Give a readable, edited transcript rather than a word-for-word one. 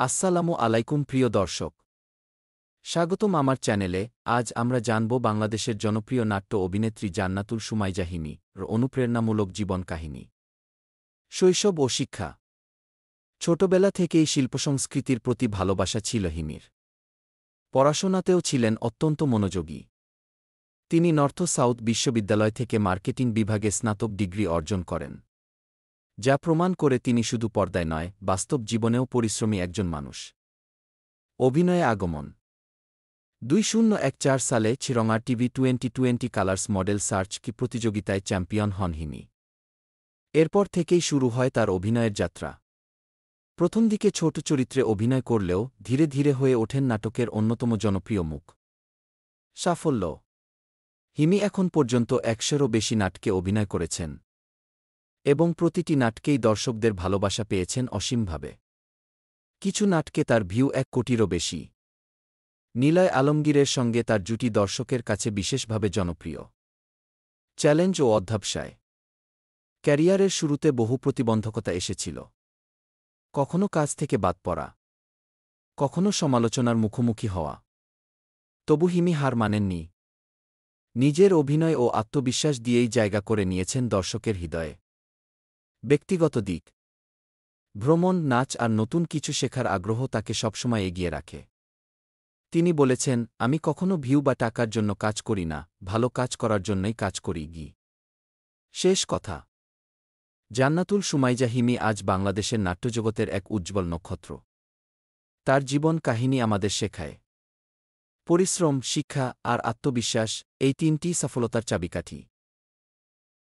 আসসালামু আলাইকুম প্রিয় দর্শক, স্বাগতম আমার চ্যানেলে। আজ আমরা জানব বাংলাদেশের জনপ্রিয় নাট্য অভিনেত্রী জান্নাতুল সুমাইজা হিমির অনুপ্রেরণামূলক জীবন কাহিনী। শৈশব ও শিক্ষা। ছোটবেলা থেকেই শিল্পসংস্কৃতির প্রতি ভালোবাসা ছিল হিমির। পড়াশোনাতেও ছিলেন অত্যন্ত মনোযোগী। তিনি নর্থ সাউথ বিশ্ববিদ্যালয় থেকে মার্কেটিং বিভাগে স্নাতক ডিগ্রি অর্জন করেন, যা প্রমাণ করে তিনি শুধু পর্দায় নয়, বাস্তব জীবনেও পরিশ্রমী একজন মানুষ। অভিনয়ে আগমন। 2014 সালে চিরঙা টিভি 2020 কালার্স মডেল সার্চ কি প্রতিযোগিতায় চ্যাম্পিয়ন হন হিমি। এরপর থেকেই শুরু হয় তার অভিনয়ের যাত্রা। প্রথম দিকে ছোট চরিত্রে অভিনয় করলেও ধীরে ধীরে হয়ে ওঠেন নাটকের অন্যতম জনপ্রিয় মুখ। সাফল্য। হিমি এখন পর্যন্ত 100-এরও বেশি নাটকে অভিনয় করেছেন এবং প্রতিটি নাটকেই দর্শকদের ভালোবাসা পেয়েছেন অসীমভাবে। কিছু নাটকে তার ভিউ 1 কোটিরও বেশি। নিলয় আলমগীরের সঙ্গে তার জুটি দর্শকের কাছে বিশেষভাবে জনপ্রিয়। চ্যালেঞ্জ ও অধ্যবসায়। ক্যারিয়ারের শুরুতে বহু প্রতিবন্ধকতা এসেছিল। কখনো কাজ থেকে বাদ পড়া, কখনো সমালোচনার মুখোমুখি হওয়া। তবু হিমি হার মানেননি। নিজের অভিনয় ও আত্মবিশ্বাস দিয়েই জায়গা করে নিয়েছেন দর্শকের হৃদয়ে। ব্যক্তিগত দিক। ভ্রমণ, নাচ আর নতুন কিছু শেখার আগ্রহ তাকে সবসময় এগিয়ে রাখে। তিনি বলেছেন, আমি কখনো ভিউ বা টাকার জন্য কাজ করি না, ভালো কাজ করার জন্যই কাজ করি। শেষ কথা। জান্নাতুল সুমাইজা হিমি আজ বাংলাদেশের নাট্যজগতের এক উজ্জ্বল নক্ষত্র। তার জীবন কাহিনী আমাদের শেখায় পরিশ্রম, শিক্ষা আর আত্মবিশ্বাস, এই তিনটিই সফলতার চাবিকাঠি।